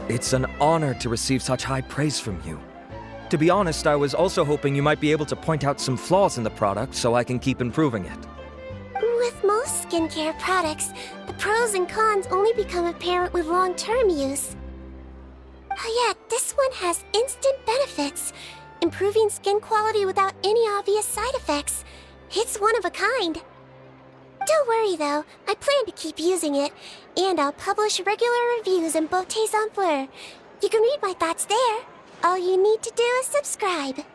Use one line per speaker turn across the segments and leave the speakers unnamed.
It's an honor to receive such high praise from you. To be honest, I was also hoping you might be able to point out some flaws in the product so I can keep improving it.
With most skincare products, the pros and cons only become apparent with long-term use. Yet, this one has instant benefits, improving skin quality without any obvious side effects. It's one of a kind. Don't worry though, I plan to keep using it, and I'll publish regular reviews in Beauté Sans Fleur. You can read my thoughts there. All you need to do is subscribe.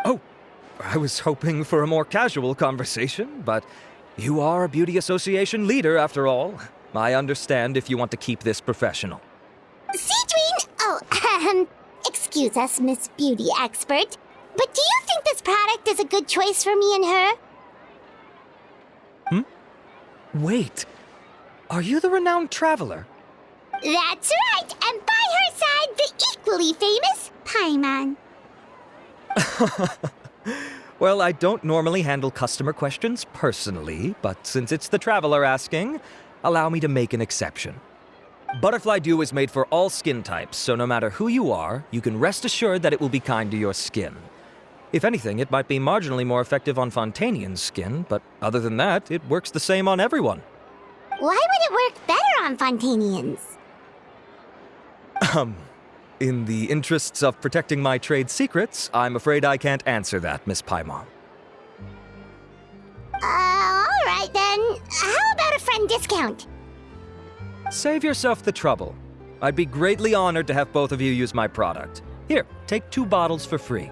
Oh, I was hoping for a more casual conversation, but you are a beauty association leader after all. I understand if you want to keep this professional.
Sigewinne! Oh, excuse us, Miss Beauty Expert, but do you think this product is a good choice for me and her?
Wait, are you the renowned traveler?
That's right, and by her side, the equally famous Paimon.
Well, I don't normally handle customer questions personally, but since it's the traveler asking, allow me to make an exception. Butterfly Dew is made for all skin types, so no matter who you are, you can rest assured that it will be kind to your skin. If anything, it might be marginally more effective on Fontainian's skin, but other than that, it works the same on everyone.
Why would it work better on Fontainians?
In the interests of protecting my trade secrets, I'm afraid I can't answer that, Miss Paimon.
Alright then. How about a friend discount?
Save yourself the trouble. I'd be greatly honored to have both of you use my product. Here, take 2 bottles for free.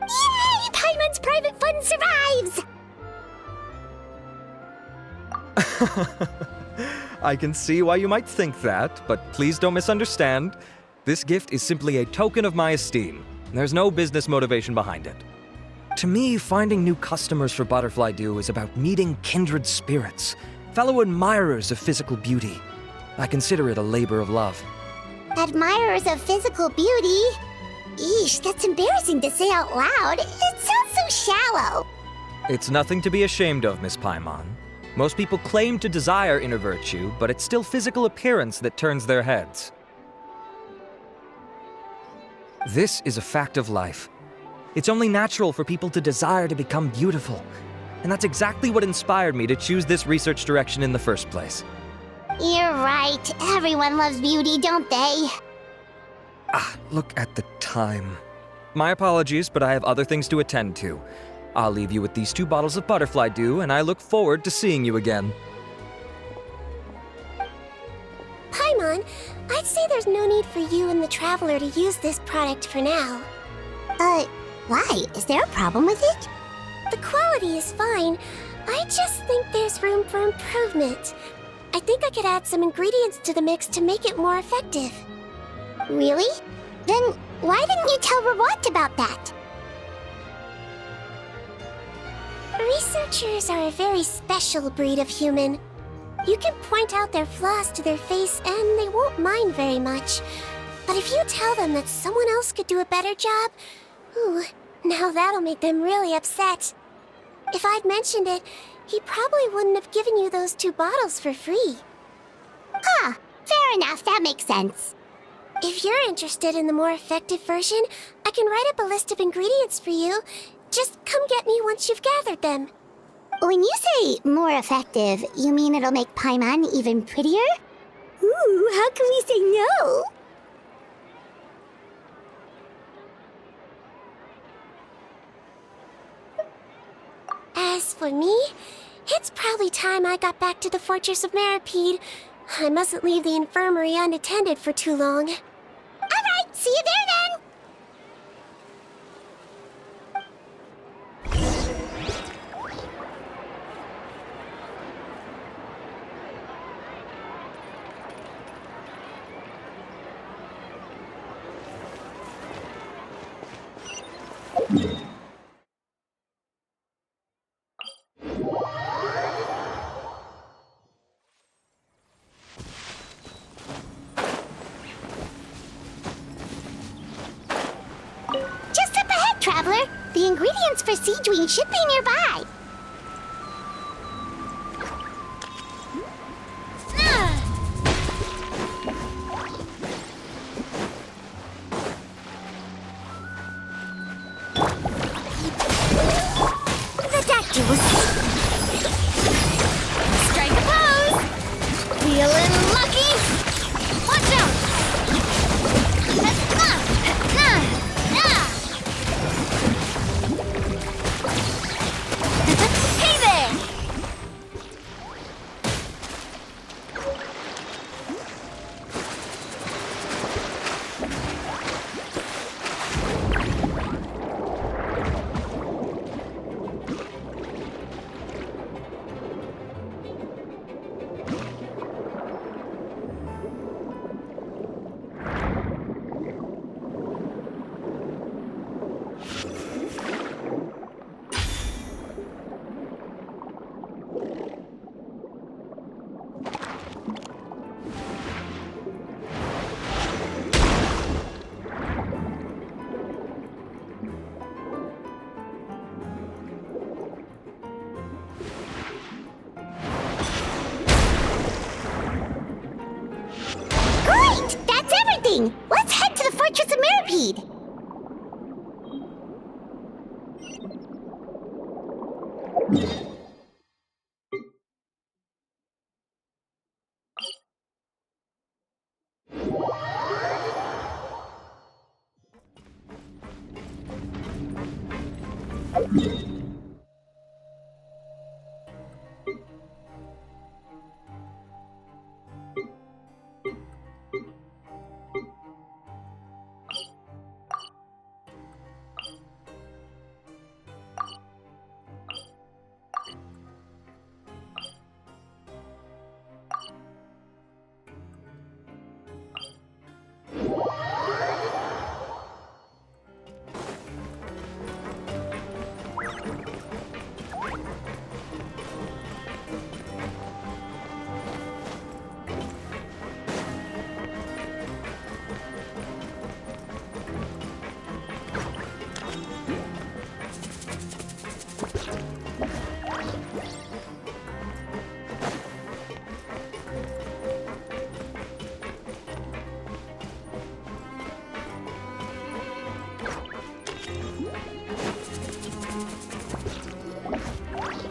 Yay! Paimon's private fund survives!
I can see why you might think that, but please don't misunderstand. This gift is simply a token of my esteem. There's no business motivation behind it. To me, finding new customers for Butterfly Dew is about meeting kindred spirits, fellow admirers of physical beauty. I consider it a labor of love.
Admirers of physical beauty? Eesh, that's embarrassing to say out loud. It sounds so shallow.
It's nothing to be ashamed of, Miss Paimon. Most people claim to desire inner virtue, but it's still physical appearance that turns their heads. This is a fact of life. It's only natural for people to desire to become beautiful. And that's exactly what inspired me to choose this research direction in the first place.
You're right. Everyone loves beauty, don't they?
Look at the time. My apologies, but I have other things to attend to. I'll leave you with these 2 bottles of Butterfly Dew, and I look forward to seeing you again.
Paimon, I'd say there's no need for you and the Traveler to use this product for now.
Why? Is there a problem with it?
The quality is fine. I just think there's room for improvement. I think I could add some ingredients to the mix to make it more effective.
Really? Then why didn't you tell Rawat about that?
Researchers are a very special breed of human. You can point out their flaws to their face and they won't mind very much. But if you tell them that someone else could do a better job, now that'll make them really upset. If I'd mentioned it, he probably wouldn't have given you those 2 bottles for free.
Fair enough, that makes sense.
If you're interested in the more effective version, I can write up a list of ingredients for you. Just come get me once you've gathered them.
When you say more effective, you mean it'll make Paimon even prettier? Ooh, how can we say no?
As for me, it's probably time I got back to the Fortress of Maripede. I mustn't leave the infirmary unattended for too long.
Alright, see you there then! Just up ahead, Traveler. The ingredients for Sigewinne should be nearby. Feeling lucky? Watch out! Hey there! Great! That's everything! Let's head to the Fortress of Mirapede!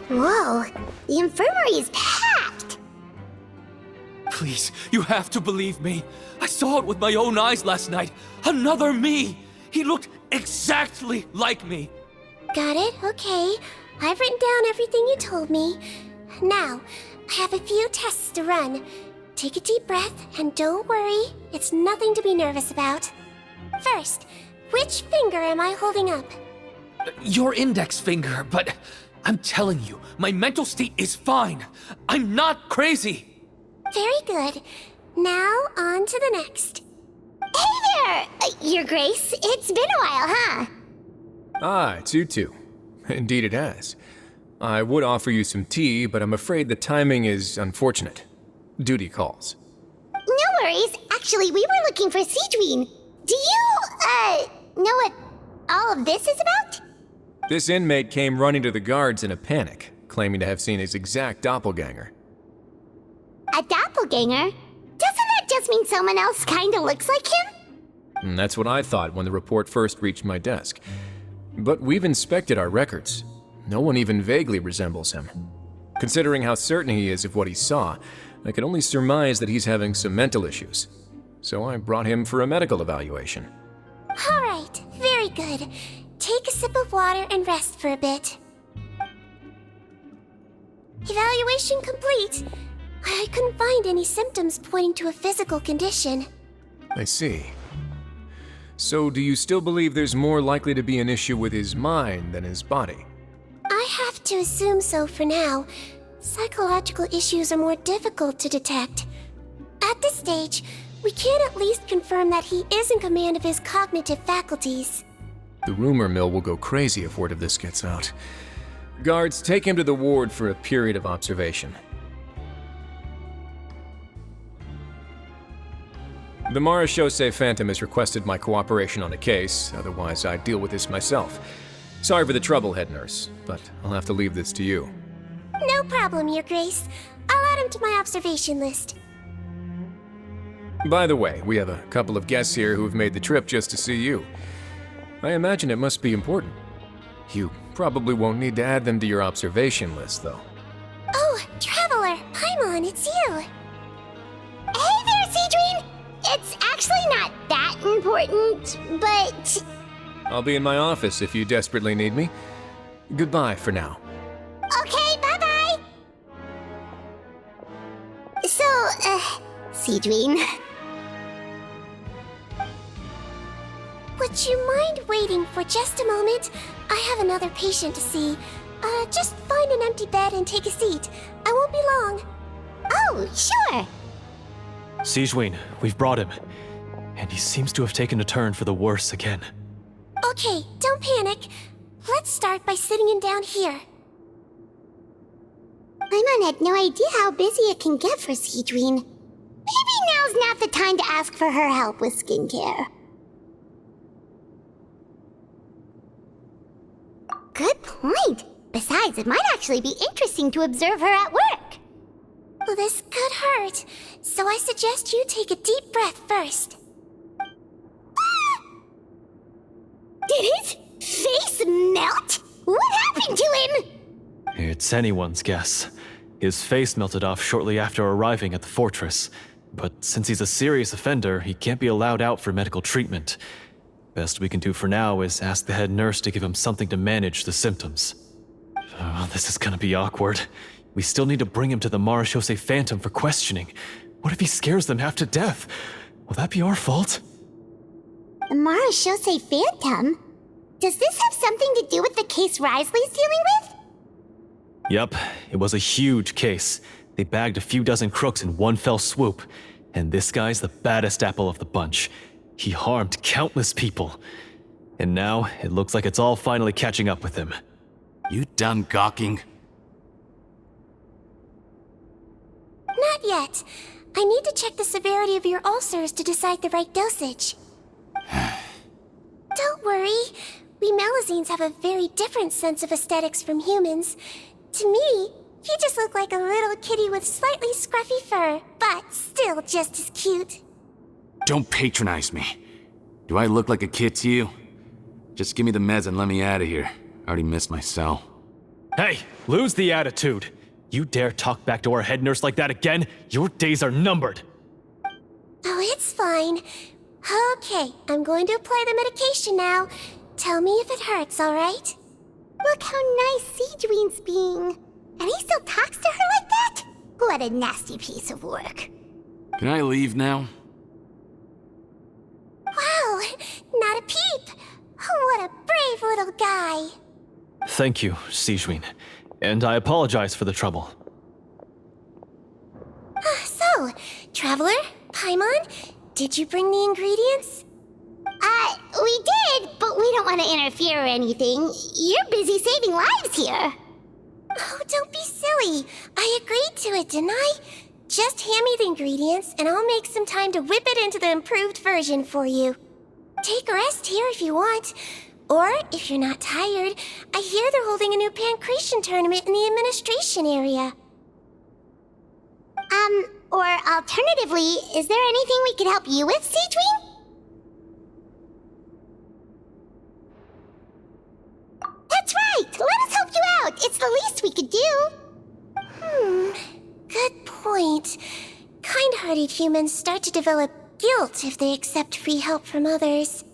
Whoa, the infirmary is packed!
Please, you have to believe me. I saw it with my own eyes last night. Another me! He looked exactly like me.
Got it? Okay. I've written down everything you told me. Now, I have a few tests to run. Take a deep breath, and don't worry, it's nothing to be nervous about. First, which finger am I holding up?
Your index finger, but I'm telling you, my mental state is fine. I'm not crazy.
Very good. Now, on to the next.
Hey there, Your Grace. It's been a while, huh?
Ah, it's you two. Indeed it has. I would offer you some tea, but I'm afraid the timing is unfortunate. Duty calls.
No worries. Actually, we were looking for Sigewinne. Do you, know what all of this is about?
This inmate came running to the guards in a panic, claiming to have seen his exact doppelganger.
A doppelganger? Doesn't that just mean someone else kinda looks like him?
And that's what I thought when the report first reached my desk. But we've inspected our records. No one even vaguely resembles him. Considering how certain he is of what he saw, I can only surmise that he's having some mental issues. So I brought him for a medical evaluation.
All right, very good. Take a sip of water and rest for a bit. Evaluation complete. I couldn't find any symptoms pointing to a physical condition.
I see. So do you still believe there's more likely to be an issue with his mind than his body?
I have to assume so for now. Psychological issues are more difficult to detect. At this stage, we can at least confirm that he is in command of his cognitive faculties.
The rumor mill will go crazy if word of this gets out. Guards, take him to the ward for a period of observation. The Marechaussee Phantom has requested my cooperation on a case, otherwise I'd deal with this myself. Sorry for the trouble, head nurse, but I'll have to leave this to you.
No problem, Your Grace. I'll add him to my observation list.
By the way, we have a couple of guests here who have made the trip just to see you. I imagine it must be important. You probably won't need to add them to your observation list, though.
Oh, Traveler! Paimon, it's you!
it's actually not that important, but...
I'll be in my office if you desperately need me. Goodbye for now.
Okay, bye-bye! So, Sigewinne...
Would you mind waiting for just a moment? I have another patient to see. Just find an empty bed and take a seat. I won't be long.
Oh, sure!
Sigewinne, we've brought him. And he seems to have taken a turn for the worse again.
Okay, don't panic. Let's start by sitting him down here.
Paimon had no idea how busy it can get for Sigewinne. Maybe now's not the time to ask for her help with skincare. Good point. Besides, it might actually be interesting to observe her at work.
Well, this could hurt, so I suggest you take a deep breath first.
Did his face melt? What happened to him?
It's anyone's guess. His face melted off shortly after arriving at the fortress. But since he's a serious offender, he can't be allowed out for medical treatment. Best we can do for now is ask the head nurse to give him something to manage the symptoms. Oh, this is gonna be awkward. We still need to bring him to the Marechaussee Phantom for questioning. What if he scares them half to death? Will that be our fault?
The Marechaussee Phantom? Does this have something to do with the case Risley's dealing with?
Yup, it was a huge case. They bagged a few dozen crooks in one fell swoop. And this guy's the baddest apple of the bunch. He harmed countless people. And now, it looks like it's all finally catching up with him.
You done gawking?
Not yet. I need to check the severity of your ulcers to decide the right dosage. Don't worry. We Melazines have a very different sense of aesthetics from humans. To me, he just looked like a little kitty with slightly scruffy fur, but still just as cute.
Don't patronize me. Do I look like a kid to you? Just give me the meds and let me out of here. I already missed my cell.
Hey, lose the attitude. You dare talk back to our head nurse like that again, your days are numbered.
Oh, it's fine. Okay, I'm going to apply the medication now. Tell me if it hurts, alright?
Look how nice Sigewinne's being. And he still talks to her like that? What a nasty piece of work.
Can I leave now?
Wow, not a peep. What a brave little guy.
Thank you, Sigewinne. And I apologize for the trouble.
So, Traveler, Paimon, did you bring the ingredients?
We did, but we don't want to interfere or anything. You're busy saving lives here.
Oh, don't be silly. I agreed to it, didn't I? Just hand me the ingredients, and I'll make some time to whip it into the improved version for you. Take a rest here if you want. Or, if you're not tired, I hear they're holding a new pancreation tournament in the administration area.
Or alternatively, is there anything we could help you with, Sigewinne? That's right! Let us help you out! It's the least we could do!
Good point. Kind-hearted humans start to develop guilt if they accept free help from others.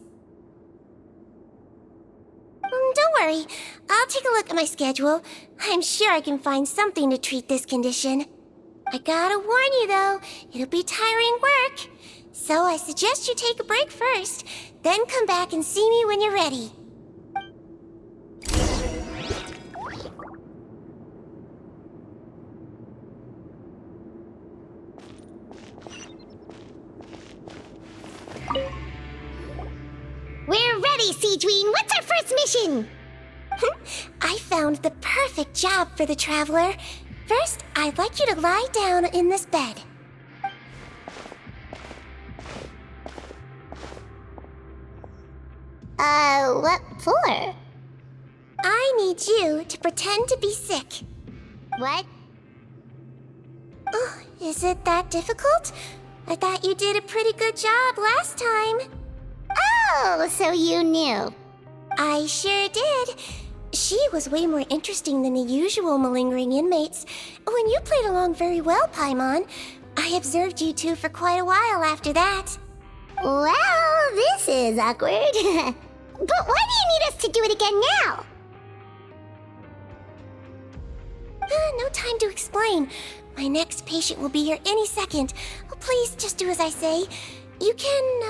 Don't worry. I'll take a look at my schedule. I'm sure I can find something to treat this condition. I gotta warn you, though, it'll be tiring work. So I suggest you take a break first, then come back and see me when you're ready.
We're ready, Sigewinne! What's our first mission?
I found the perfect job for the Traveler. First, I'd like you to lie down in this bed.
What for?
I need you to pretend to be sick.
What?
Oh, is it that difficult? I thought you did a pretty good job last time.
Oh, so you knew.
I sure did. She was way more interesting than the usual malingering inmates. When you played along very well, Paimon. I observed you two for quite a while after that.
Well, this is awkward. But why do you need us to do it again now?
No time to explain. My next patient will be here any second. Oh, please, just do as I say. You can,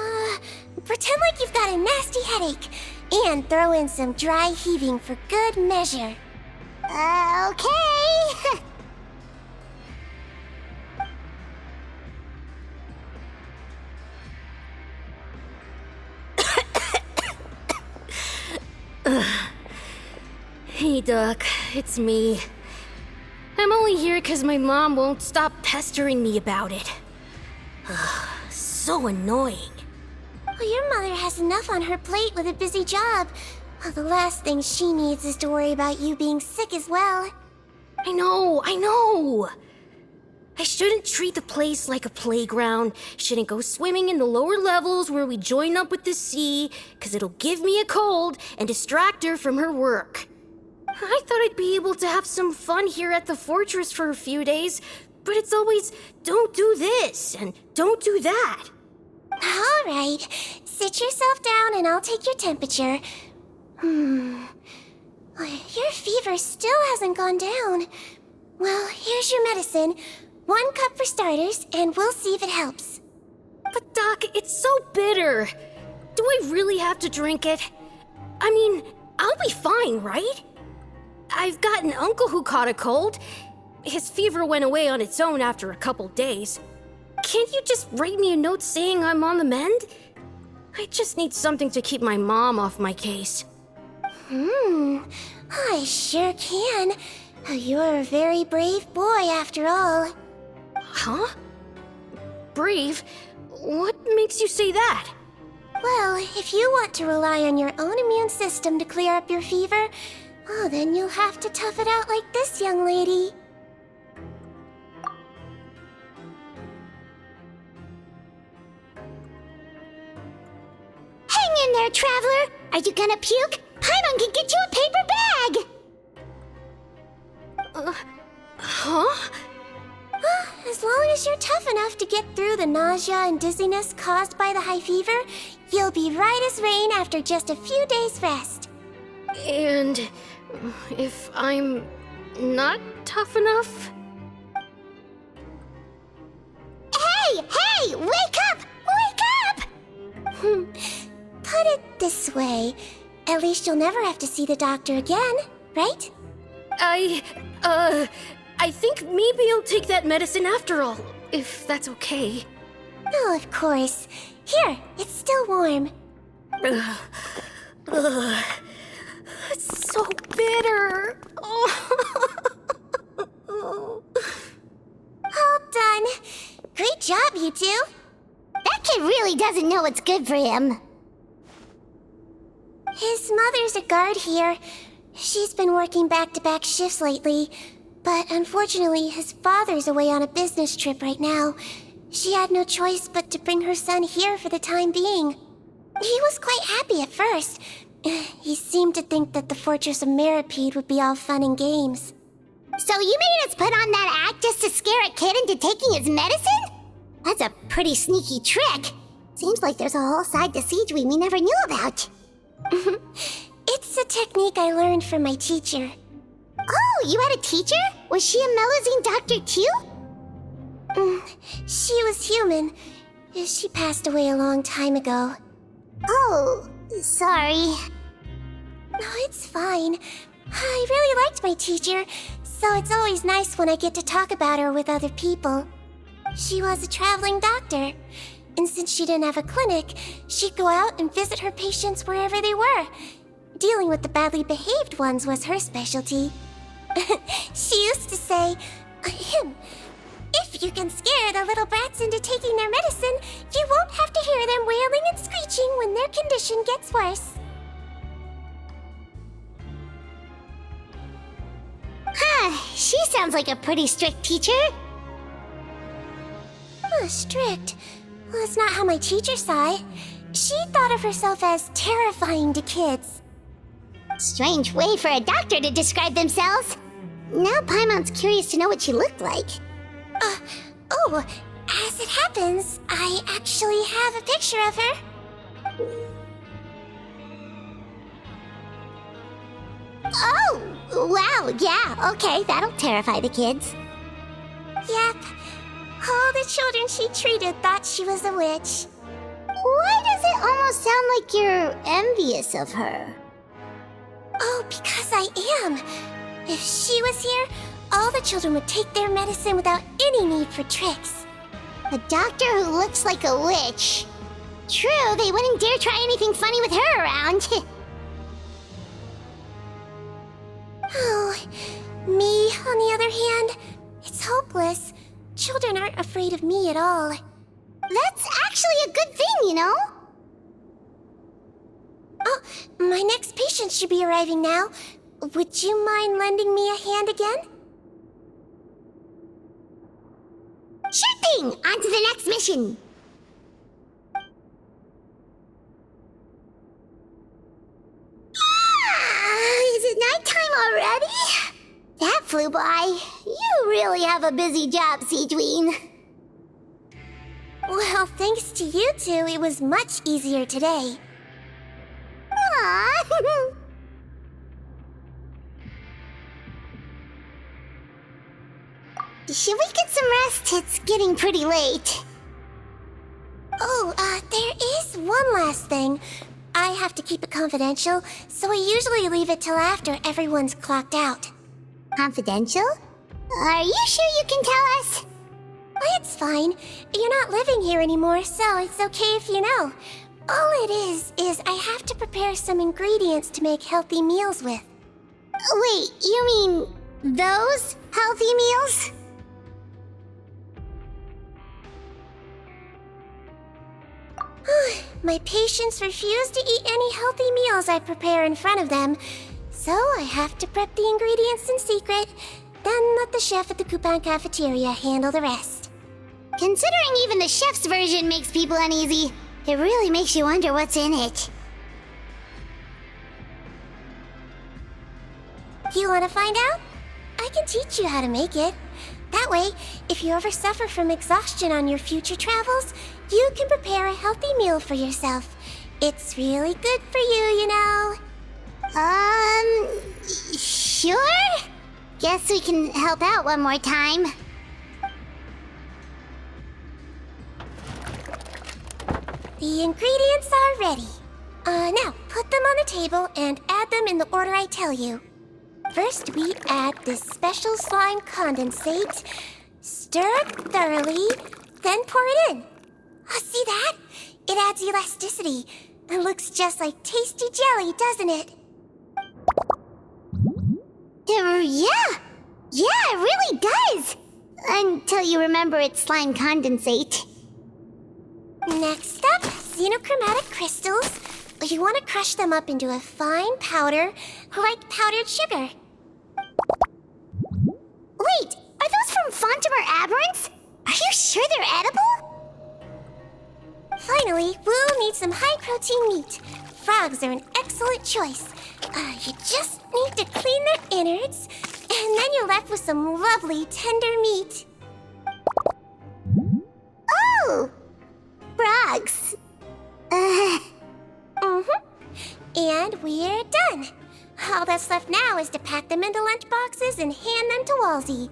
pretend like you've got a nasty headache. And throw in some dry heaving for good measure.
Okay.
Hey, Doc, it's me. I'm only here because my mom won't stop pestering me about it. So annoying.
Well, your mother has enough on her plate with a busy job. Well, the last thing she needs is to worry about you being sick as well.
I know! I shouldn't treat the place like a playground, shouldn't go swimming in the lower levels where we join up with the sea, because it'll give me a cold and distract her from her work. I thought I'd be able to have some fun here at the fortress for a few days, but it's always, don't do this and don't do that.
All right, sit yourself down and I'll take your temperature. Your fever still hasn't gone down. Well, here's your medicine. 1 cup for starters, and we'll see if it helps.
But Doc, it's so bitter. Do I really have to drink it? I mean, I'll be fine, right? I've got an uncle who caught a cold. His fever went away on its own after a couple days. Can't you just write me a note saying I'm on the mend? I just need something to keep my mom off my case.
I sure can. You're a very brave boy after all.
Huh? Brave? What makes you say that?
Well, if you want to rely on your own immune system to clear up your fever, oh, then you'll have to tough it out like this young lady.
Hang in there, traveler. Are you gonna puke? Paimon can get you a paper bag.
Huh?
As long as you're tough enough to get through the nausea and dizziness caused by the high fever, you'll be right as rain after just a few days' rest.
And if I'm not tough enough?
Hey, wake up! Wake up!
Put it this way. At least you'll never have to see the doctor again, right?
I think maybe I'll take that medicine after all, if that's okay.
Oh, of course. Here, it's still warm.
It's so bitter.
All done. Great job, you two.
That kid really doesn't know what's good for him.
His mother's a guard here. She's been working back-to-back shifts lately, but unfortunately his father's away on a business trip right now. She had no choice but to bring her son here for the time being. He was quite happy at first. He seemed to think that the Fortress of Meripede would be all fun and games.
So you made us put on that act just to scare a kid into taking his medicine? That's a pretty sneaky trick. Seems like there's a whole side to Sigewinne we never knew about.
It's a technique I learned from my teacher.
Oh, you had a teacher? Was she a Melazine doctor too?
She was human. She passed away a long time ago.
Oh, sorry.
No, it's fine. I really liked my teacher, so it's always nice when I get to talk about her with other people. She was a traveling doctor, and since she didn't have a clinic, she'd go out and visit her patients wherever they were. Dealing with the badly behaved ones was her specialty. She used to say, if you can scare the little brats into taking their medicine, you won't have to hear them wailing and screeching when their condition gets worse.
She sounds like a pretty strict teacher.
Strict? Well, that's not how my teacher saw it. She thought of herself as terrifying to kids.
Strange way for a doctor to describe themselves. Now Paimon's curious to know what she looked like.
As it happens, I actually have a picture of her.
Oh, wow, yeah, okay, that'll terrify the kids.
Yep. All the children she treated thought she was a witch.
Why does it almost sound like you're envious of her?
Oh, because I am. If she was here, all the children would take their medicine without any need for tricks.
A doctor who looks like a witch. True, they wouldn't dare try anything funny with her around.
Oh, me, on the other hand, it's hopeless. Children aren't afraid of me at all.
That's actually a good thing, you know?
Oh, my next patient should be arriving now. Would you mind lending me a hand again?
Sure thing! On to the next mission! Is it nighttime already? That flew by. You really have a busy job, Sigewinne.
Well, thanks to you two, it was much easier today.
Aww. Should we get some rest? It's getting pretty late.
Oh, there is one last thing. I have to keep it confidential, so I usually leave it till after everyone's clocked out.
Confidential? Are you sure you can tell us?
Oh, it's fine. You're not living here anymore, so it's okay if you know. All it is I have to prepare some ingredients to make healthy meals with.
Wait, you mean those healthy meals?
My patients refuse to eat any healthy meals I prepare in front of them, so I have to prep the ingredients in secret, then let the chef at the Coupon cafeteria handle the rest.
Considering even the chef's version makes people uneasy, it really makes you wonder what's in it.
You want to find out? I can teach you how to make it. That way, if you ever suffer from exhaustion on your future travels, you can prepare a healthy meal for yourself. It's really good for you, you know.
Sure? Guess we can help out one more time.
The ingredients are ready. Now, put them on the table and add them in the order I tell you. First, we add this special slime condensate, stir it thoroughly, then pour it in. Oh, see that? It adds elasticity and looks just like tasty jelly, doesn't it?
Yeah, it really does. Until you remember it's slime condensate.
Next up, xenochromatic crystals. You want to crush them up into a fine powder, like powdered sugar.
Wait, are those from Fontimer Aberrants? Are you sure they're edible?
Finally, we'll need some high-protein meat. Frogs are an excellent choice. You just need to clean their innards, and then you're left with some lovely, tender meat.
Oh! Frogs.
And we're done. All that's left now is to pack them into lunch boxes and hand them to Walsey.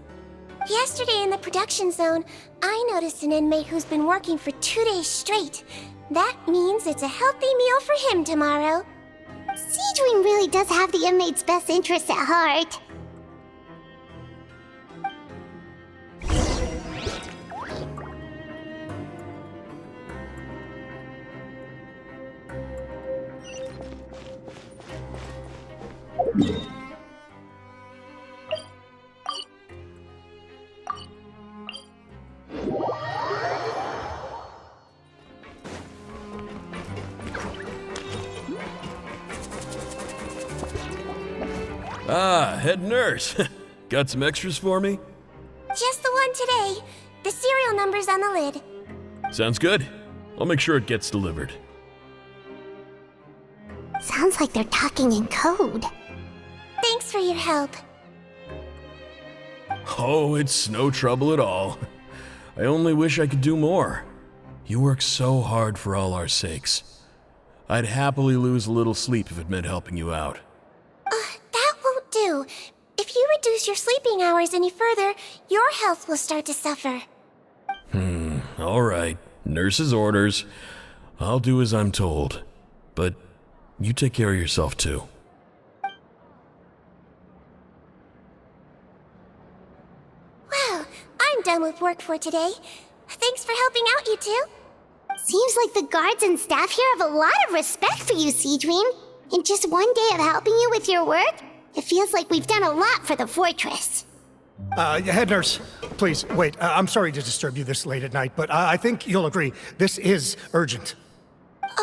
Yesterday in the production zone, I noticed an inmate who's been working for 2 days straight. That means it's a healthy meal for him tomorrow.
Sigewinne really does have the inmate's best interests at heart.
Ah, head nurse. Got some extras for me?
Just the one today. The serial number's on the lid.
Sounds good. I'll make sure it gets delivered.
Sounds like they're talking in code.
Thanks for your help.
Oh, it's no trouble at all. I only wish I could do more. You work so hard for all our sakes. I'd happily lose a little sleep if it meant helping you out.
That won't do. If you reduce your sleeping hours any further, your health will start to suffer.
All right. Nurse's orders. I'll do as I'm told. But you take care of yourself too.
Well, I'm done with work for today. Thanks for helping out, you two.
Seems like the guards and staff here have a lot of respect for you, Sigewinne. In just one day of helping you with your work, it feels like we've done a lot for the fortress.
Head nurse, please, wait. I'm sorry to disturb you this late at night, but I think you'll agree, this is urgent.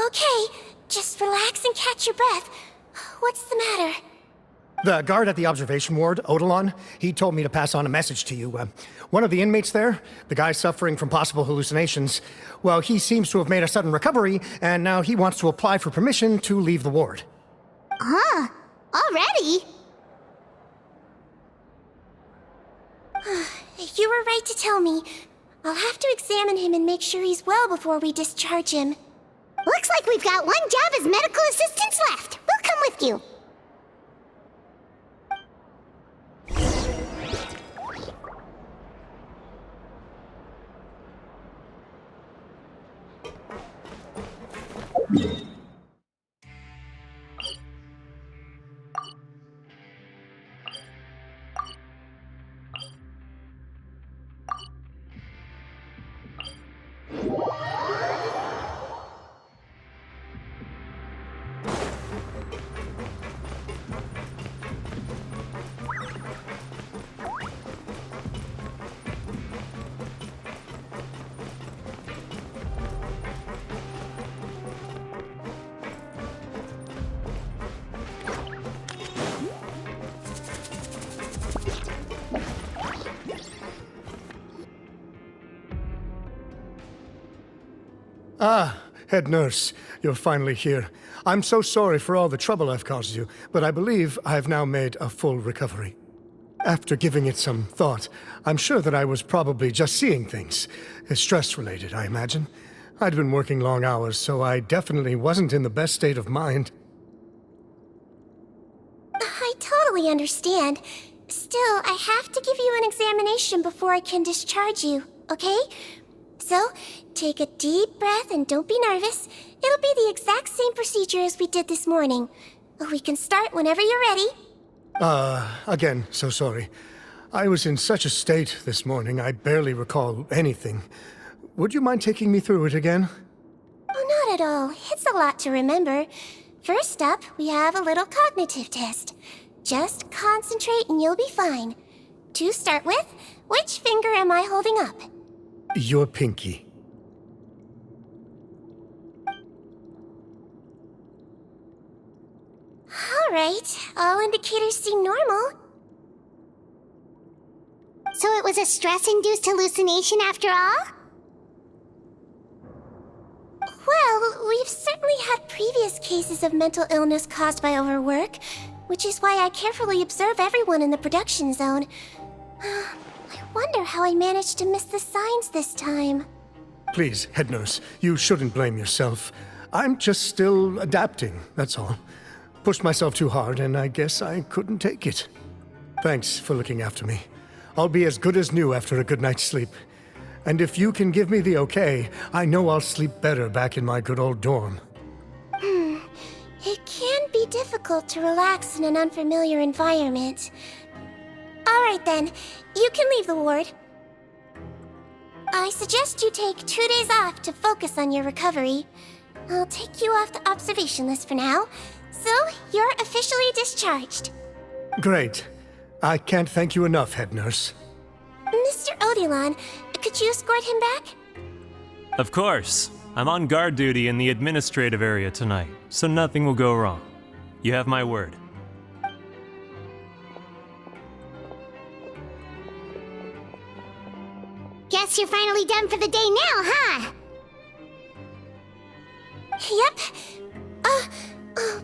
Okay, just relax and catch your breath. What's the matter?
The guard at the observation ward, Odilon, he told me to pass on a message to you. One of the inmates there, the guy suffering from possible hallucinations, well, he seems to have made a sudden recovery, and now he wants to apply for permission to leave the ward.
Huh? Already?
You were right to tell me. I'll have to examine him and make sure he's well before we discharge him.
Looks like we've got one job as medical assistants left. We'll come with you.
Ah, head nurse, you're finally here. I'm so sorry for all the trouble I've caused you, but I believe I've now made a full recovery. After giving it some thought, I'm sure that I was probably just seeing things. Stress-related, I imagine. I'd been working long hours, so I definitely wasn't in the best state of mind.
I totally understand. Still, I have to give you an examination before I can discharge you, okay? So, take a deep breath and don't be nervous. It'll be the exact same procedure as we did this morning. We can start whenever you're ready.
Again, so sorry. I was in such a state this morning, I barely recall anything. Would you mind taking me through it again?
Oh, not at all. It's a lot to remember. First up, we have a little cognitive test. Just concentrate and you'll be fine. To start with, which finger am I holding up?
Your pinky.
All right. All indicators seem normal.
So it was a stress-induced hallucination after all?
Well, we've certainly had previous cases of mental illness caused by overwork, which is why I carefully observe everyone in the production zone. I wonder how I managed to miss the signs this time.
Please, head nurse, you shouldn't blame yourself. I'm just still adapting, that's all. Pushed myself too hard, and I guess I couldn't take it. Thanks for looking after me. I'll be as good as new after a good night's sleep. And if you can give me the okay, I know I'll sleep better back in my good old dorm.
It can be difficult to relax in an unfamiliar environment. All right then, you can leave the ward. I suggest you take 2 days off to focus on your recovery. I'll take you off the observation list for now, so you're officially discharged.
Great. I can't thank you enough, head nurse.
Mr. Odilon, could you escort him back?
Of course. I'm on guard duty in the administrative area tonight, so nothing will go wrong. You have my word.
Guess you're finally done for the day now, huh?
Yep.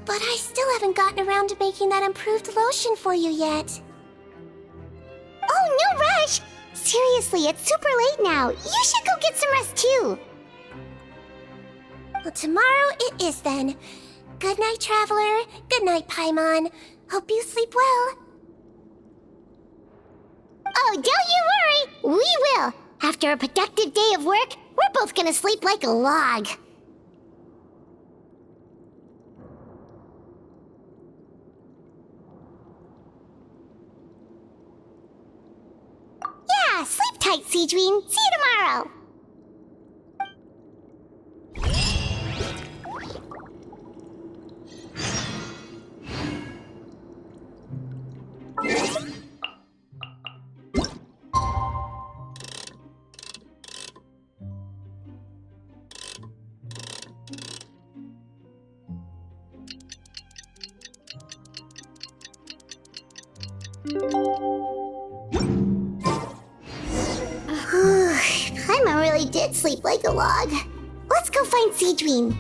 But I still haven't gotten around to making that improved lotion for you yet.
Oh, no rush! Seriously, it's super late now. You should go get some rest too.
Well, tomorrow it is then. Good night, Traveler. Good night, Paimon. Hope you sleep well.
Oh, don't you worry. We will. After a productive day of work, we're both gonna sleep like a log. Yeah, sleep tight, Sigewinne. See you tomorrow. Paimon really did sleep like a log. Let's go find Sigewinne.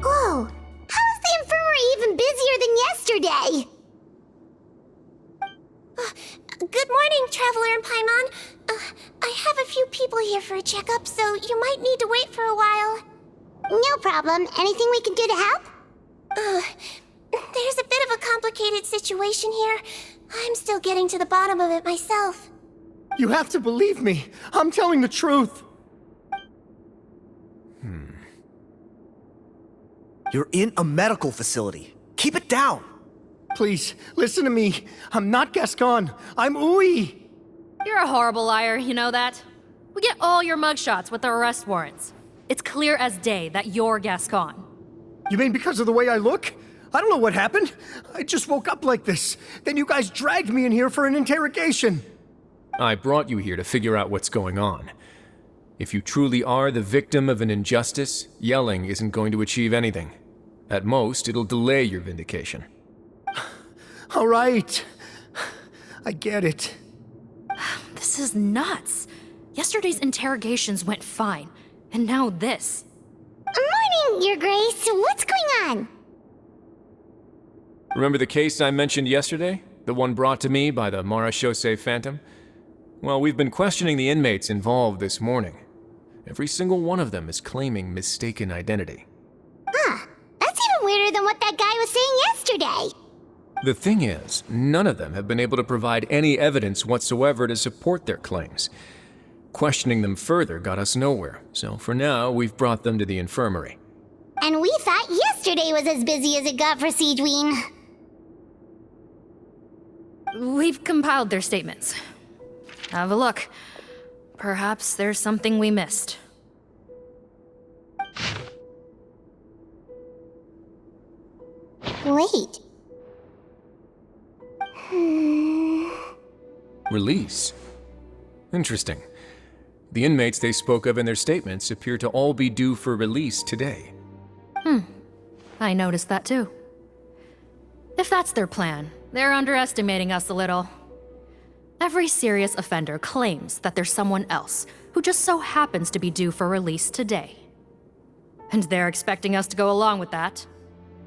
Whoa! How is the infirmary even busier than yesterday?
Good morning, Traveler and Paimon. I have a few people here for a checkup, so you might need to wait for a while.
No problem. Anything we can do to help?
There's a bit of a complicated situation here. I'm still getting to the bottom of it myself.
You have to believe me. I'm telling the truth.
You're in a medical facility. Keep it down.
Please, listen to me. I'm not Gascon. I'm Uy.
You're a horrible liar, you know that? We get all your mugshots with the arrest warrants. It's clear as day that you're Gascon.
You mean because of the way I look? I don't know what happened. I just woke up like this. Then you guys dragged me in here for an interrogation.
I brought you here to figure out what's going on. If you truly are the victim of an injustice, yelling isn't going to achieve anything. At most, it'll delay your vindication.
All right. I get it.
This is nuts. Yesterday's interrogations went fine, and now this.
Morning, Your Grace. What's going on?
Remember the case I mentioned yesterday? The one brought to me by the Marechaussee Phantom? Well, we've been questioning the inmates involved this morning. Every single one of them is claiming mistaken identity.
Huh. That's even weirder than what that guy was saying yesterday.
The thing is, none of them have been able to provide any evidence whatsoever to support their claims. Questioning them further got us nowhere, so for now, we've brought them to the infirmary.
And we thought yesterday was as busy as it got for Sigewinne.
We've compiled their statements. Have a look. Perhaps there's something we missed.
Wait.
Release? Interesting. The inmates they spoke of in their statements appear to all be due for release today.
I noticed that too. If that's their plan, they're underestimating us a little. Every serious offender claims that there's someone else who just so happens to be due for release today. And they're expecting us to go along with that.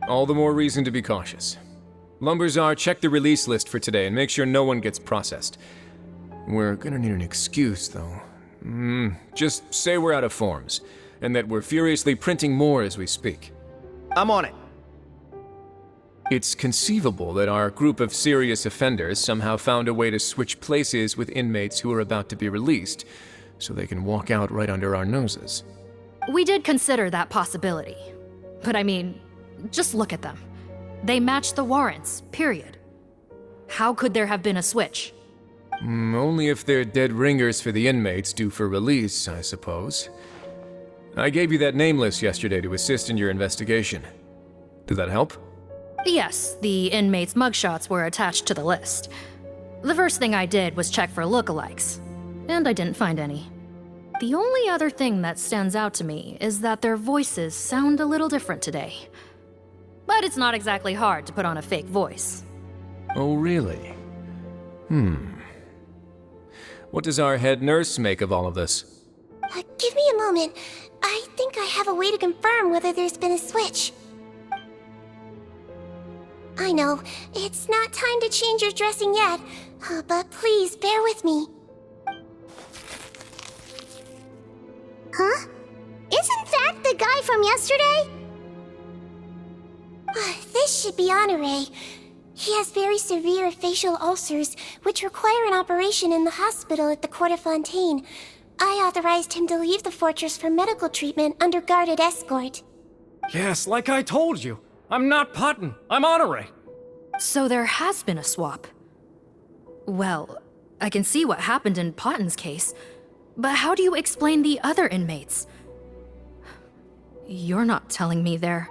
All the more reason to be cautious. Lumberzar, check the release list for today and make sure no one gets processed. We're gonna need an excuse, though. Just say we're out of forms, and that we're furiously printing more as we speak.
I'm on it.
It's conceivable that our group of serious offenders somehow found a way to switch places with inmates who are about to be released, so they can walk out right under our noses.
We did consider that possibility. But I mean, just look at them. They match the warrants, period. How could there have been a switch?
Only if they're dead ringers for the inmates due for release, I suppose. I gave you that name list yesterday to assist in your investigation. Did that help?
Yes, the inmates' mugshots were attached to the list. The first thing I did was check for lookalikes, and I didn't find any. The only other thing that stands out to me is that their voices sound a little different today. But it's not exactly hard to put on a fake voice.
Oh, really? What does our head nurse make of all of this?
Give me a moment. I think I have a way to confirm whether there's been a switch. I know, it's not time to change your dressing yet, but please bear with me.
Huh? Isn't that the guy from yesterday?
This should be Honore. He has very severe facial ulcers, which require an operation in the hospital at the Court of Fontaine. I authorized him to leave the fortress for medical treatment under guarded escort.
Yes, like I told you. I'm not Putton. I'm Honore.
So there has been a swap. Well, I can see what happened in Potton's case, but how do you explain the other inmates? You're not telling me their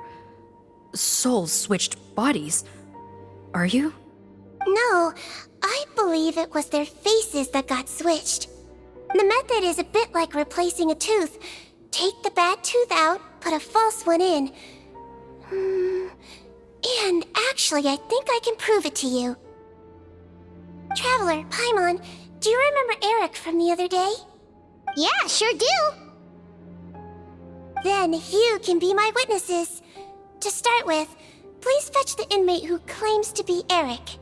souls switched bodies, are you?
No, I believe it was their faces that got switched. The method is a bit like replacing a tooth. Take the bad tooth out, put a false one in. And actually, I think I can prove it to you. Traveler, Paimon, do you remember Eric from the other day?
Yeah, sure do.
Then you can be my witnesses. To start with, please fetch the inmate who claims to be Eric.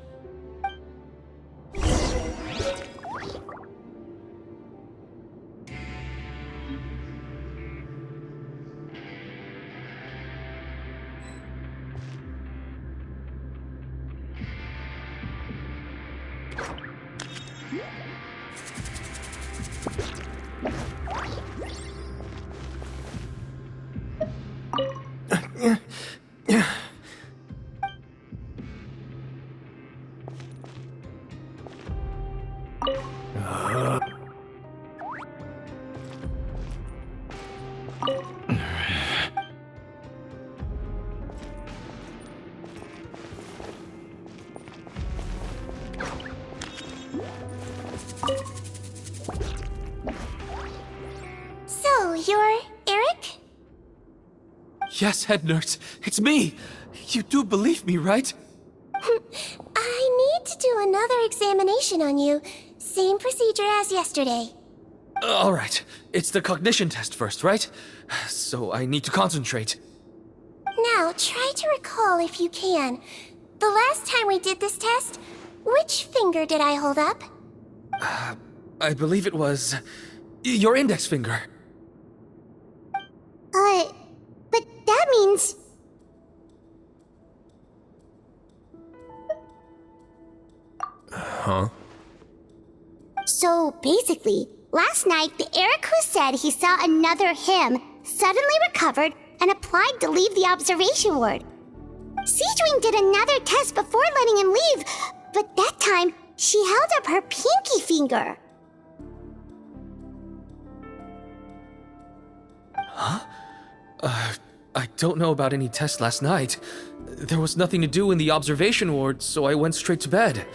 So, you're Eric?
Yes, head nurse. It's me. You do believe me, right?
I need to do another examination on you. Same procedure as yesterday.
All right. It's the cognition test first, right? So I need to concentrate.
Now, try to recall if you can. The last time we did this test, which finger did I hold up?
I believe it was your index finger.
But that means...
Huh?
So basically, last night the Eric who said he saw another him suddenly recovered and applied to leave the observation ward. Sigewinne did another test before letting him leave, but that time she held up her pinky finger.
Huh? I don't know about any test last night. There was nothing to do in the observation ward, so I went straight to bed.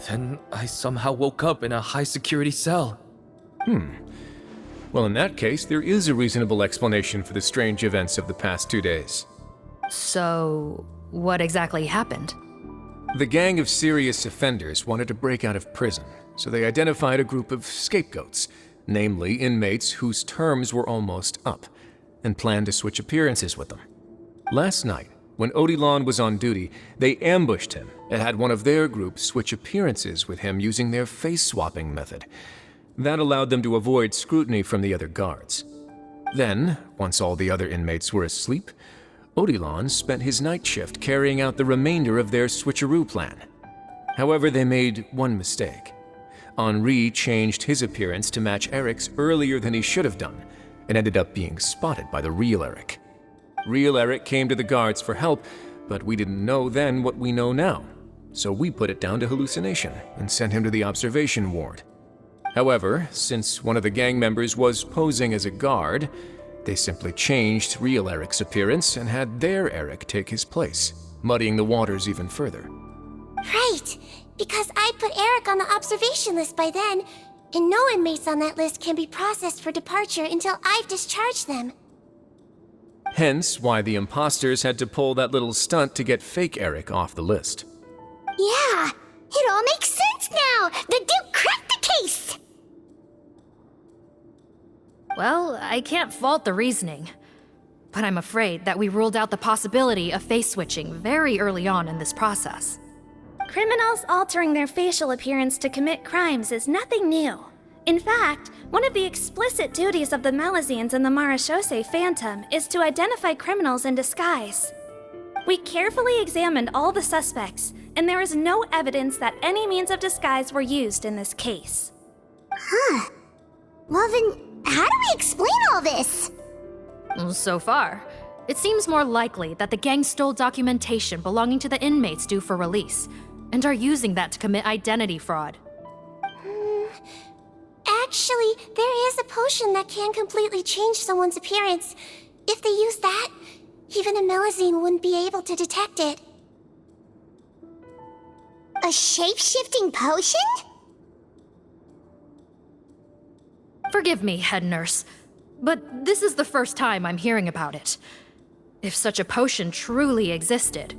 Then I somehow woke up in a high-security cell.
Well, in that case, there is a reasonable explanation for the strange events of the past 2 days.
So, what exactly happened?
The gang of serious offenders wanted to break out of prison, so they identified a group of scapegoats, namely inmates whose terms were almost up, and planned to switch appearances with them. Last night, when Odilon was on duty, they ambushed him and had one of their group switch appearances with him using their face-swapping method. That allowed them to avoid scrutiny from the other guards. Then, once all the other inmates were asleep, Odilon spent his night shift carrying out the remainder of their switcheroo plan. However, they made one mistake. Henri changed his appearance to match Eric's earlier than he should have done, and ended up being spotted by the real Eric. Real Eric came to the guards for help, but we didn't know then what we know now, so we put it down to hallucination and sent him to the observation ward. However, since one of the gang members was posing as a guard, they simply changed real Eric's appearance and had their Eric take his place. muddying the waters even further.
Right, because I'd put Eric on the observation list by then, and no inmates on that list can be processed for departure until I've discharged them.
Hence why the imposters had to pull that little stunt to get fake Eric off the list.
Yeah, it all makes sense now! The Duke cracked the case!
Well, I can't fault the reasoning. But I'm afraid that we ruled out the possibility of face switching very early on in this process.
Criminals altering their facial appearance to commit crimes is nothing new. In fact, one of the explicit duties of the Melazines in the Marechaussee Phantom is to identify criminals in disguise. We carefully examined all the suspects, and there is no evidence that any means of disguise were used in this case.
Huh. Well then, how do we explain all this?
So far, it seems more likely that the gang stole documentation belonging to the inmates due for release, and are using that to commit identity fraud.
Actually, there is a potion that can completely change someone's appearance. If they use that, even a Melazine wouldn't be able to detect it.
A shape-shifting potion?
Forgive me, head nurse, but this is the first time I'm hearing about it. If such a potion truly existed,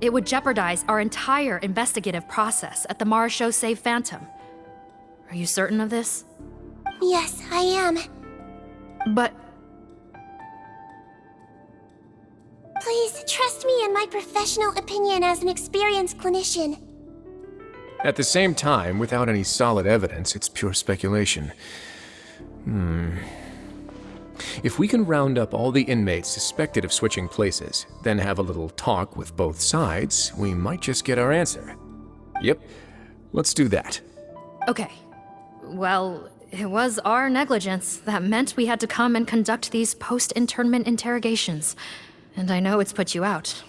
it would jeopardize our entire investigative process at the Marechaussee Phantom. Are you certain of this?
Yes, I am.
But...
Please, trust me in my professional opinion as an experienced clinician.
At the same time, without any solid evidence, it's pure speculation. If we can round up all the inmates suspected of switching places, then have a little talk with both sides, we might just get our answer. Yep, let's do that.
Okay. Well, it was our negligence that meant we had to come and conduct these post-internment interrogations. And I know it's put you out.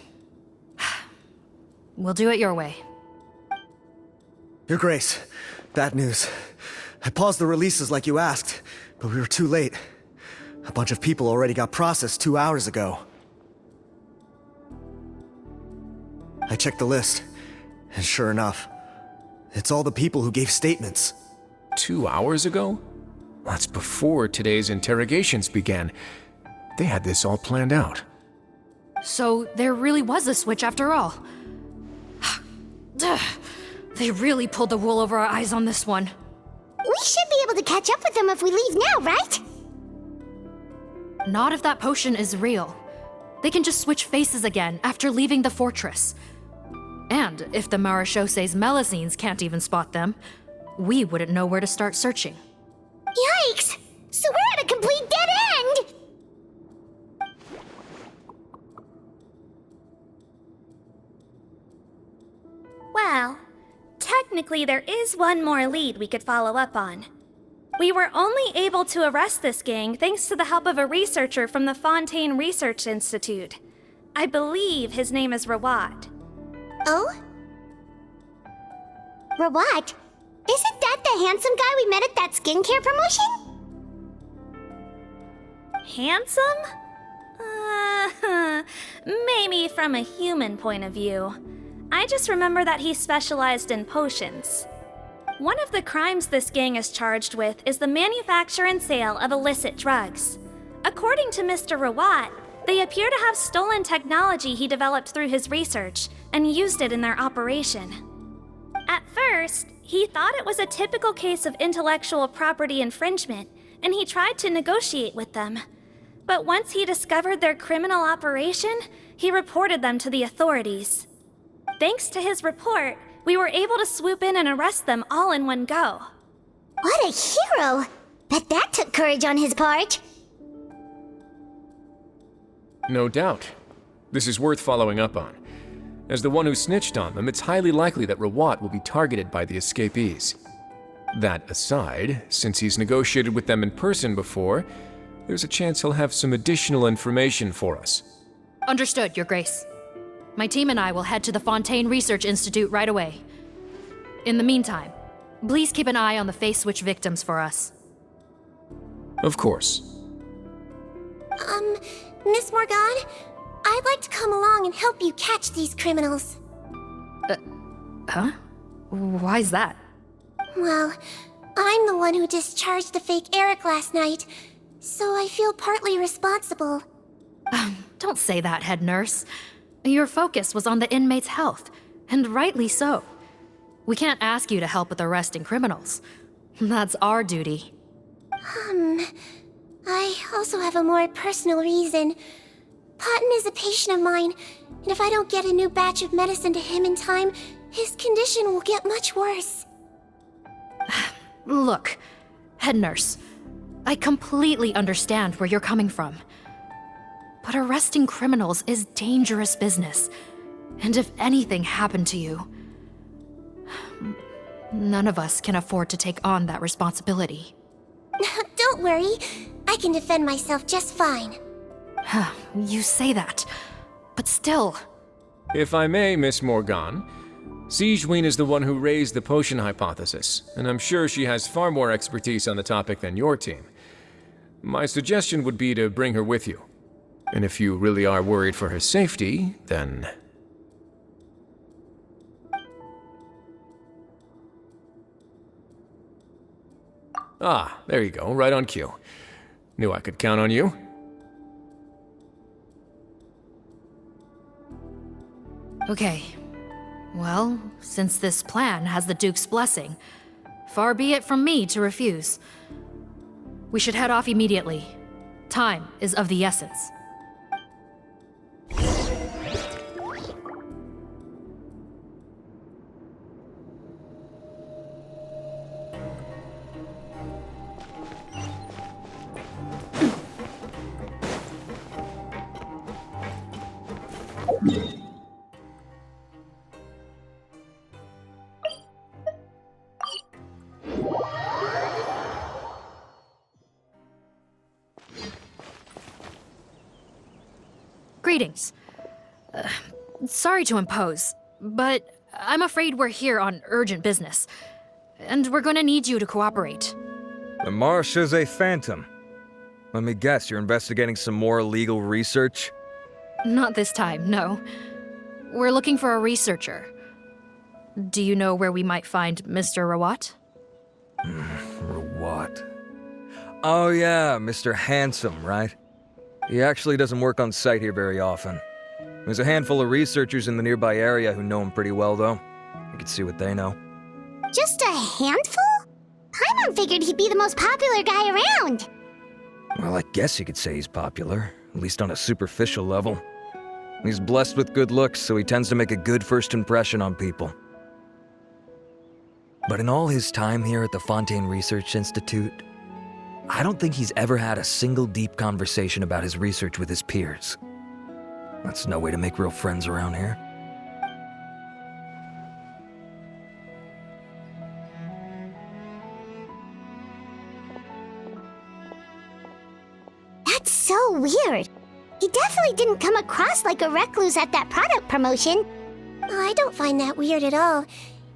We'll do it your way.
Your Grace, bad news. I paused the releases like you asked, but we were too late. A bunch of people already got processed 2 hours ago. I checked the list, and sure enough, it's all the people who gave statements.
2 hours ago? That's before today's interrogations began. They had this all planned out.
So there really was a switch after all. They really pulled the wool over our eyes on this one.
We should be able to catch up with them if we leave now, right?
Not if that potion is real. They can just switch faces again after leaving the fortress. And if the Marechaussee's Melazines can't even spot them, we wouldn't know where to start searching.
Yikes! So we're at a complete dead end!
Well, technically there is one more lead we could follow up on. We were only able to arrest this gang thanks to the help of a researcher from the Fontaine Research Institute. I believe his name is Rawat.
Oh?
Rawat? Isn't that the handsome guy we met at that skincare promotion?
Handsome? Maybe from a human point of view. I just remember that he specialized in potions. One of the crimes this gang is charged with is the manufacture and sale of illicit drugs. According to Mr. Rawat, they appear to have stolen technology he developed through his research and used it in their operation. At first, he thought it was a typical case of intellectual property infringement, and he tried to negotiate with them. But once he discovered their criminal operation, he reported them to the authorities. Thanks to his report, we were able to swoop in and arrest them all in one go.
What a hero! Bet that took courage on his part.
No doubt. This is worth following up on. As the one who snitched on them, it's highly likely that Rawat will be targeted by the escapees. That aside, since he's negotiated with them in person before, there's a chance he'll have some additional information for us.
Understood, Your Grace. My team and I will head to the Fontaine Research Institute right away. In the meantime, please keep an eye on the face switch victims for us.
Of course.
Miss Morgan? I'd like to come along and help you catch these criminals.
Huh? Why's that?
Well, I'm the one who discharged the fake Eric last night, so I feel partly responsible.
Don't say that, head nurse. Your focus was on the inmate's health, and rightly so. We can't ask you to help with arresting criminals. That's our duty.
I also have a more personal reason. Cotton is a patient of mine, and if I don't get a new batch of medicine to him in time, his condition will get much worse.
Look, head nurse, I completely understand where you're coming from. But arresting criminals is dangerous business. And if anything happened to you, none of us can afford to take on that responsibility.
Don't worry, I can defend myself just fine.
You say that, but still.
If I may, Miss Morgan, Sigewinne is the one who raised the potion hypothesis, and I'm sure she has far more expertise on the topic than your team. My suggestion would be to bring her with you. And if you really are worried for her safety, then... Ah, there you go, right on cue. Knew I could count on you.
Okay. Well, since this plan has the Duke's blessing, far be it from me to refuse. We should head off immediately. Time is of the essence. Greetings. Sorry to impose, but I'm afraid we're here on urgent business, and we're gonna need you to cooperate.
The Marsh is a phantom. Let me guess, you're investigating some more illegal research?
Not this time, no. We're looking for a researcher. Do you know where we might find Mr. Rawat?
Rawat. Oh yeah, Mr. Handsome, right? He actually doesn't work on site here very often. There's a handful of researchers in the nearby area who know him pretty well, though. You can see what they know.
Just a handful? Paimon figured he'd be the most popular guy around.
Well, I guess you could say he's popular, at least on a superficial level. He's blessed with good looks, so he tends to make a good first impression on people. But in all his time here at the Fontaine Research Institute, I don't think he's ever had a single deep conversation about his research with his peers. That's no way to make real friends around here.
That's so weird. He definitely didn't come across like a recluse at that product promotion.
I don't find that weird at all.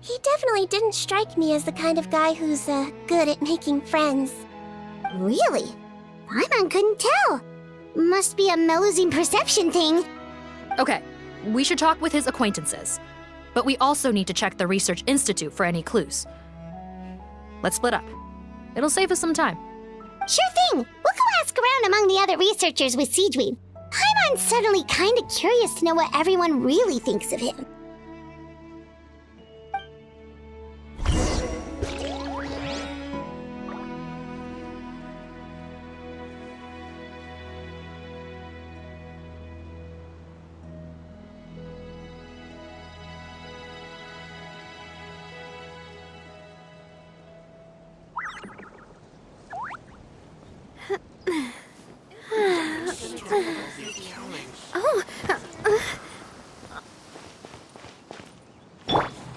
He definitely didn't strike me as the kind of guy who's good at making friends.
Really? Paimon couldn't tell. Must be a Melusine perception thing.
Okay, we should talk with his acquaintances. But we also need to check the Research Institute for any clues. Let's split up. It'll save us some time.
Sure thing. We'll go ask around among the other researchers with Sigewinne. Paimon's suddenly kinda curious to know what everyone really thinks of him.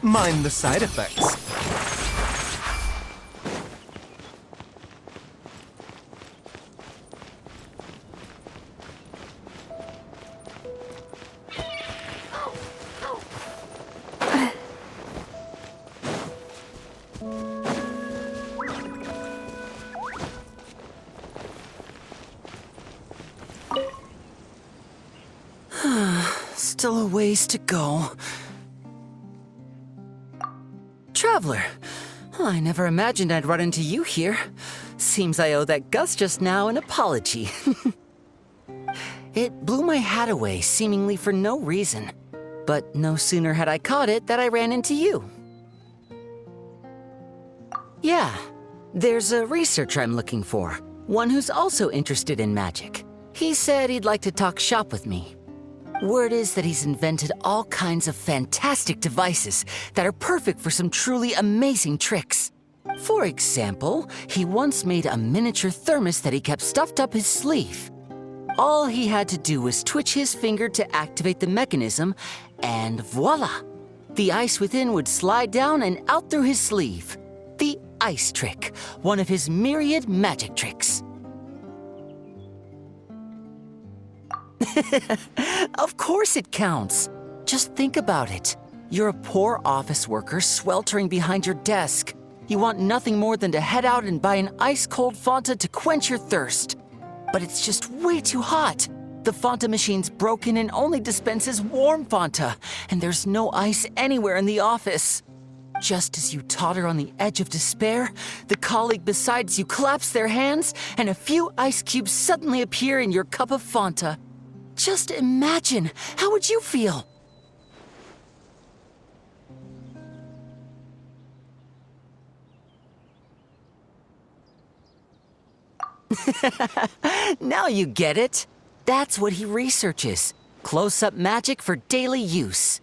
Mind the side effects. Still a ways to go. Traveler, I never imagined I'd run into you here. Seems I owe that Gus just now an apology. It blew my hat away, seemingly for no reason. But no sooner had I caught it that I ran into you. Yeah, there's a researcher I'm looking for. One who's also interested in magic. He said he'd like to talk shop with me. Word is that he's invented all kinds of fantastic devices that are perfect for some truly amazing tricks. For example, he once made a miniature thermos that he kept stuffed up his sleeve. All he had to do was twitch his finger to activate the mechanism, and voila! The ice within would slide down and out through his sleeve. The ice trick, one of his myriad magic tricks. Of course it counts. Just think about it. You're a poor office worker sweltering behind your desk. You want nothing more than to head out and buy an ice-cold Fanta to quench your thirst. But it's just way too hot. The Fanta machine's broken and only dispenses warm Fanta, and there's no ice anywhere in the office. Just as you totter on the edge of despair, the colleague beside you claps their hands, and a few ice cubes suddenly appear in your cup of Fanta. Just imagine, how would you feel? Now you get it. That's what he researches. Close-up magic for daily use.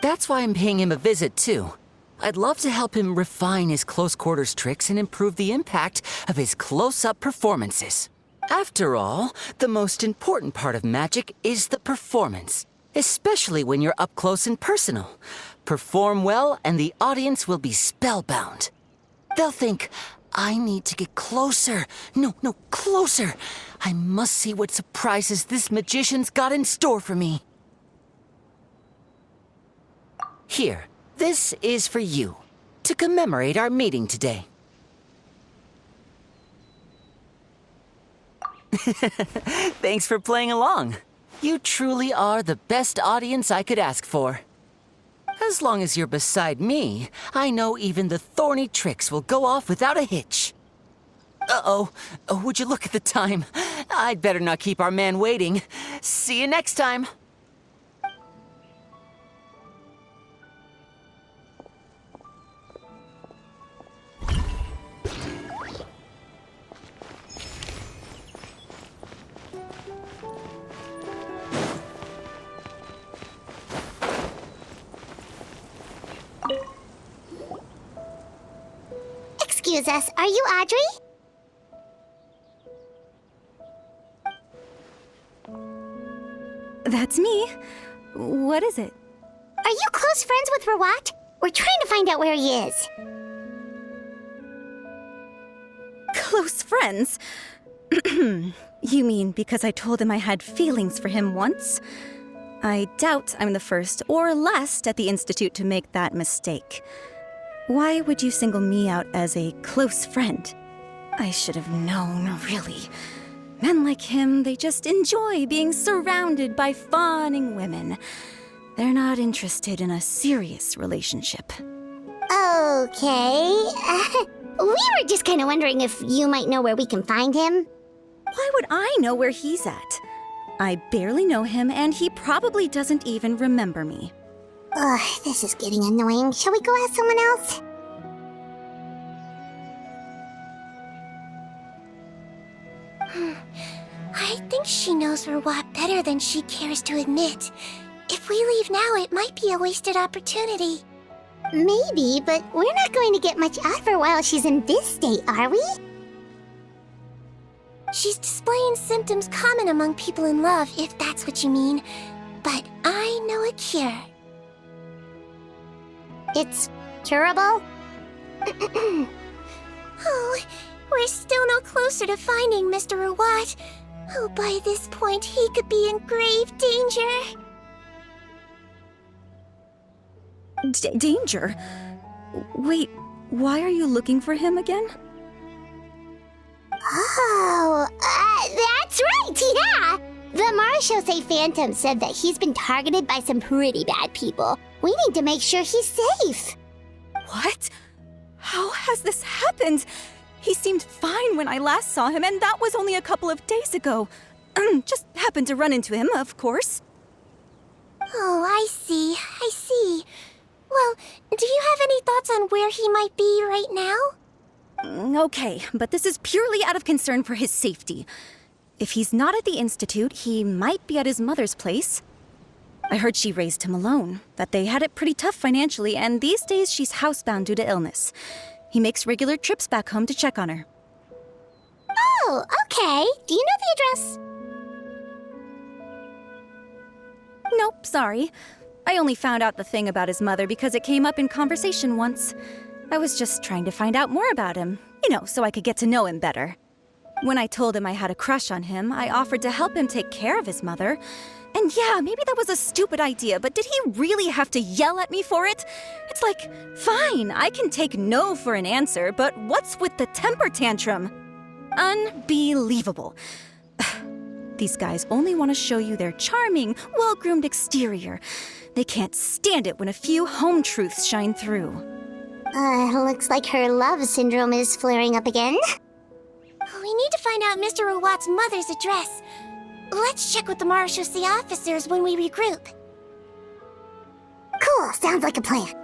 That's why I'm paying him a visit, too. I'd love to help him refine his close-quarters tricks and improve the impact of his close-up performances. After all, the most important part of magic is the performance, especially when you're up close and personal. Perform well and the audience will be spellbound. They'll think, I need to get closer. No, closer. I must see what surprises this magician's got in store for me. Here, this is for you, to commemorate our meeting today. Thanks for playing along. You truly are the best audience I could ask for. As long as you're beside me, I know even the thorny tricks will go off without a hitch. Uh-oh. Oh, would you look at the time? I'd better not keep our man waiting. See you next time.
Excuse us, are you Audrey?
That's me. What is it?
Are you close friends with Rawat? We're trying to find out where he is.
Close friends? You mean because I told him I had feelings for him once? I doubt I'm the first or last at the Institute to make that mistake. Why would you single me out as a close friend? I should have known, really. Men like him, they just enjoy being surrounded by fawning women. They're not interested in a serious relationship.
Okay. We were just kind of wondering if you might know where we can find him.
Why would I know where he's at? I barely know him, and he probably doesn't even remember me.
Ugh, this is getting annoying. Shall we go ask someone else?
I think she knows Rawat better than she cares to admit. If we leave now, it might be a wasted opportunity.
Maybe, but we're not going to get much out of her while she's in this state, are we?
She's displaying symptoms common among people in love, if that's what you mean. But I know a cure.
It's curable?
Oh, we're still no closer to finding Mr. Rawat. Oh, by this point, he could be in grave danger.
Danger? Wait, why are you looking for him again?
Oh, that's right, yeah! The Marechaussee Phantom said that he's been targeted by some pretty bad people. We need to make sure he's safe.
What? How has this happened? He seemed fine when I last saw him, and that was only a couple of days ago. Just happened to run into him, of course.
Oh, I see. I see. Well, do you have any thoughts on where he might be right now?
Okay, but this is purely out of concern for his safety. If he's not at the Institute, he might be at his mother's place. I heard she raised him alone, that they had it pretty tough financially, and these days she's housebound due to illness. He makes regular trips back home to check on her.
Oh, okay. Do you know the address?
Nope, sorry. I only found out the thing about his mother because it came up in conversation once. I was just trying to find out more about him, so I could get to know him better. When I told him I had a crush on him, I offered to help him take care of his mother. And yeah, maybe that was a stupid idea, but did he really have to yell at me for it? It's like, fine, I can take no for an answer, but what's with the temper tantrum? Unbelievable. These guys only want to show you their charming, well-groomed exterior. They can't stand it when a few home truths shine through.
Looks like her love syndrome is flaring up again.
We need to find out Mr. Rawat's mother's address. Let's check with the Marechaussee officers when we regroup.
Cool, sounds like a plan.